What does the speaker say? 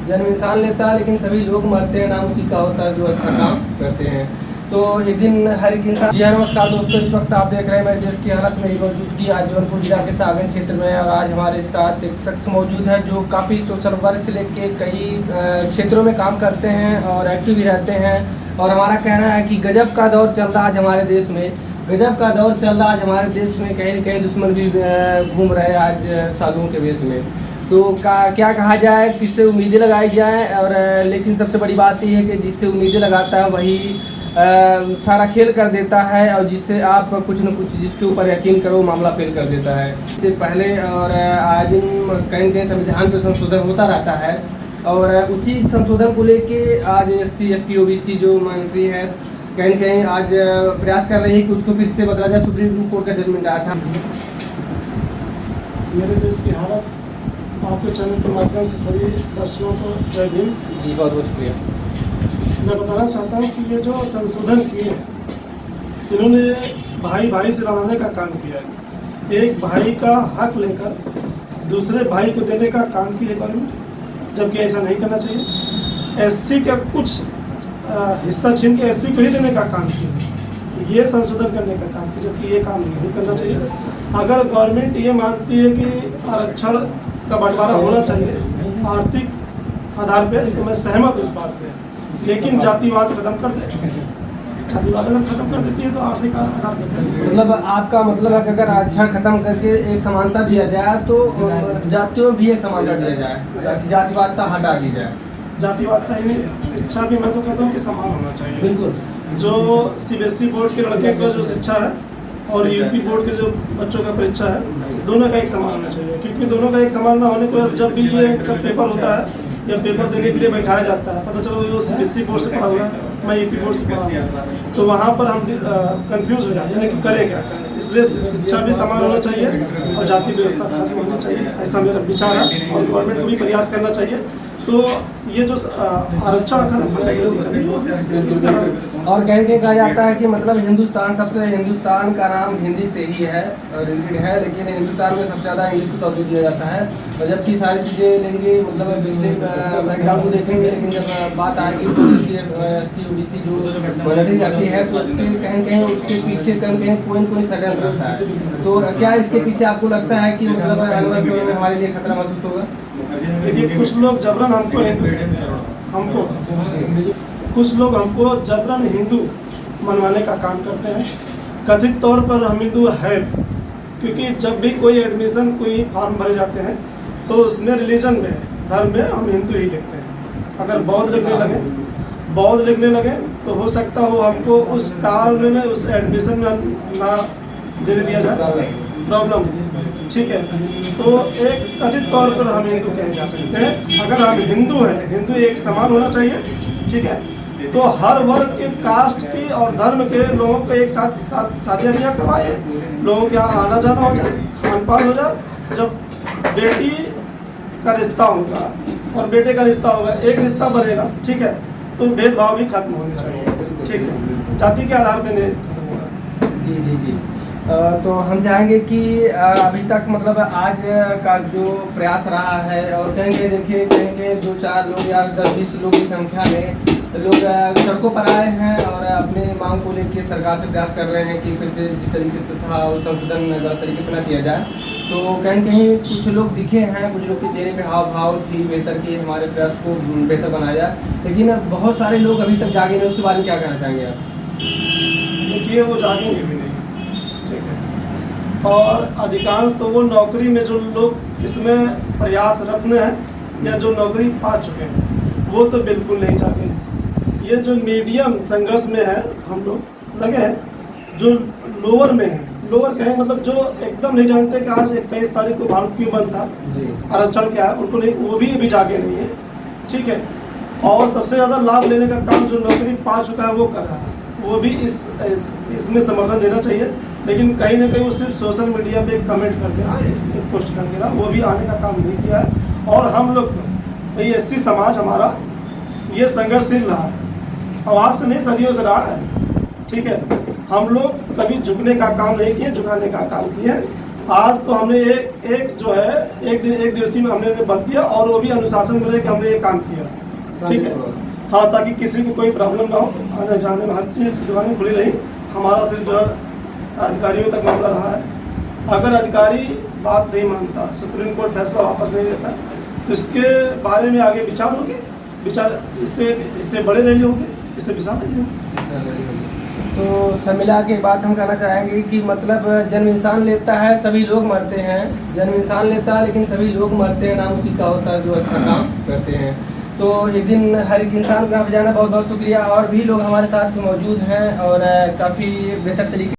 जन्म इंसान लेता है लेकिन सभी लोग मरते हैं, नाम उसी का होता है जो अच्छा काम करते हैं। तो एक दिन हर एक इंसान। जी हाँ, नमस्कार दोस्तों, इस वक्त आप देख रहे हैं मेरे देश की हालत में मौजूदगी आज जौनपुर जिला के सागन क्षेत्र में है। और आज हमारे साथ एक शख्स मौजूद है जो काफ़ी सोशल वर्क से लेके कई क्षेत्रों में काम करते हैं और एक्टिव भी रहते हैं। और हमारा कहना है कि गजब का दौर चल रहा है आज हमारे देश में, गजब का दौर चल रहा है आज हमारे देश में। कहीं न कहीं दुश्मन भी घूम रहे हैं आज साधुओं के वेश में। तो क्या कहा जाए, किससे उम्मीदें लगाई जाए। और लेकिन सबसे बड़ी बात यह है कि जिससे उम्मीदें लगाता है वही सारा खेल कर देता है, और जिससे आप कुछ न कुछ जिसके ऊपर यकीन करो मामला फेल कर देता है। इससे पहले और आज दिन कहीं न कहीं संविधान पर संशोधन होता रहता है, और उसी संशोधन को लेके आज SC ST OBC जो मंत्री है कहीं न कहीं आज प्रयास कर रही है कि उसको फिर से बदला जाए। सुप्रीम कोर्ट का जजमेंट आया था। मेरे देश की हालत आपके चैनल के माध्यम से सभी दर्शकों को जय भीम। जी बहुत बहुत शुक्रिया। मैं बताना चाहता हूँ कि ये जो संशोधन किए इन्होंने भाई भाई से लड़ाने का काम किया है। एक भाई का हक लेकर दूसरे भाई को देने का काम किया गवर्नमेंट, जबकि ऐसा नहीं करना चाहिए। SC का कुछ हिस्सा छीन के SC को ही देने का काम किया, ये संशोधन करने का काम किया, जबकि ये काम नहीं करना चाहिए। अगर गवर्नमेंट ये मानती है कि आरक्षण का बंटवारा होना चाहिए आर्थिक आधार पर, तो मैं सहमत हूँ इस बात से, लेकिन जातिवाद खत्म कर दे। जातिवाद अगर खत्म कर देती है तो आर्थिक आधार पर, मतलब आपका मतलब है कि अगर आरक्षण खत्म करके एक समानता दिया जाए तो जातियों भी एक समानता दिया जाए, जातिवादता हटा दी जाए। जातिवादता ही नहीं, शिक्षा भी मैं तो कहता हूँ कि समान होना चाहिए। बिल्कुल। जो CBSE बोर्ड के लड़के का जो शिक्षा है और UP बोर्ड के जो बच्चों का परीक्षा है, दोनों का एक समान होना चाहिए। क्योंकि दोनों का एक समान ना होने को जब भी ये पेपर होता है या पेपर देने के लिए बैठाया जाता है, पता चलो वो CBSE बोर्ड से पढ़ा हुआ है, मैं UP बोर्ड से पढ़ा हुआ है, तो वहाँ पर हम कंफ्यूज हो जाते हैं कि करें क्या करें। इसलिए शिक्षा भी समान होना चाहिए और जाति व्यवस्था खत्म होनी चाहिए, ऐसा मेरा विचार है। और गवर्नमेंट को भी प्रयास करना चाहिए। तो ये जो आरक्षण और कहीं कहीं कहा जाता है कि मतलब हिंदुस्तान का नाम हिंदी से ही है और रिलेटेड है, लेकिन हिंदुस्तान में सबसे ज़्यादा इंग्लिश को तवज्जो दिया जाता है। और जबकि सारी चीज़ें लेंगे मतलब पिछले बैकग्राउंड को देखेंगे, लेकिन जब बात आएगी तो SC ST OBC जो माइनॉरिटी जाती है तो उसके कहीं कहीं उसके पीछे कहीं कोई षड्यंत्र रहता है। तो क्या इसके पीछे आपको लगता है कि मतलब आने वाले समय में हमारे लिए खतरा महसूस होगा? देखिए, कुछ लोग जबरन हमको जबरन हिंदू मनवाने का काम करते हैं। कथित तौर पर हम हिंदू है, क्योंकि जब भी कोई एडमिशन कोई फॉर्म भरे जाते हैं तो उसमें रिलीजन में धर्म में हम हिंदू ही लिखते हैं। अगर बौद्ध लिखने लगे तो हो सकता हो हमको उस काल में उस एडमिशन में ना देने दिया जाए, प्रॉब्लम, ठीक है। तो एक कथित तौर पर हम हिंदू कहे जा सकते हैं। अगर हम हिंदू हैं, हिंदू एक समान होना चाहिए, ठीक है। तो हर वर्ग के, कास्ट की और धर्म के लोगों को एक साथ शादियाँ ब्याह करवाए, लोगों के यहाँ आना जाना हो जाए, खान पान हो जाए। जब बेटी का रिश्ता होगा और बेटे का रिश्ता होगा, एक रिश्ता बनेगा, ठीक है, तो भेदभाव भी खत्म होने चाहिए, ठीक है, जाति के आधार पर नहीं। जी। तो हम चाहेंगे कि अभी तक मतलब आज का जो प्रयास रहा है, और कहेंगे जो 4 लोग या 10-20 लोग की संख्या में लोग सड़कों पर आए हैं और अपने मांग को लेकर सरकार से प्रयास कर रहे हैं कि फिर से जिस तरीके से था उस संशोधन गलत तरीके से न किया जाए। तो कहीं कुछ लोग दिखे हैं, कुछ लोग के चेहरे पे हाव भाव थी बेहतर कि हमारे प्रयास को बेहतर बनाया जाए, लेकिन बहुत सारे लोग अभी तक जागे नहीं। उसके बारे में क्या कहना चाहेंगे आप? देखिए, वो जागेंगे भी नहीं, ठीक है। और अधिकांश तो वो नौकरी में जो लोग इसमें प्रयासरत हैं या जो नौकरी पा चुके हैं वो तो बिल्कुल नहीं जागे हैं। ये जो मीडियम संघर्ष में है हम लोग लगे हैं, जो लोअर में है, लोअर कहें मतलब जो एकदम नहीं जानते कि आज 21 तारीख को भारत क्यों बंद था, आरक्षण क्या है, उनको नहीं, वो भी जागे नहीं है, ठीक है। और सबसे ज़्यादा लाभ लेने का काम जो नौकरी पा चुका है वो कर रहा है, वो भी इसमें समर्थन देना चाहिए। लेकिन कहीं ना कहीं वो सिर्फ सोशल मीडिया पे कमेंट कर दे रहा है, पोस्ट कर दे रहा, वो भी आने का काम नहीं किया है। और हम लोग ये SC समाज हमारा ये संघर्षशील रहा है, आवाज से नहीं सदियों से रहा है, ठीक है। हम लोग कभी झुकने का काम नहीं किए, झुकाने का काम किए। आज तो हमने एक जो है एक दिवसीय में हमने बंद किया, और वो भी अनुशासन में रह के हमने ये काम किया। ठीक है, हाँ, ताकि किसी को कोई प्रॉब्लम ना हो, आने जाने में हर चीज़ दुकानें खुली रही। हमारा सिर्फ जो है अधिकारियों तक मामला रहा है। अगर अधिकारी बात नहीं मानता, सुप्रीम कोर्ट फैसला वापस नहीं लेता, तो इसके बारे में आगे विचार होगी। विचार इससे बड़े रैली होगी, इससे विशाल रैली होगी। तो सब मिला के बात हम कहना चाहेंगे कि मतलब जन्म इंसान लेता है, सभी लोग मरते हैं। जन्म इंसान लेता है लेकिन सभी लोग मरते हैं, नाम उसी का होता है जो अच्छा काम करते हैं। तो एक दिन हर एक इंसान को यहाँ पे जाना। बहुत बहुत शुक्रिया। और भी लोग हमारे साथ मौजूद हैं और काफ़ी बेहतर तरीके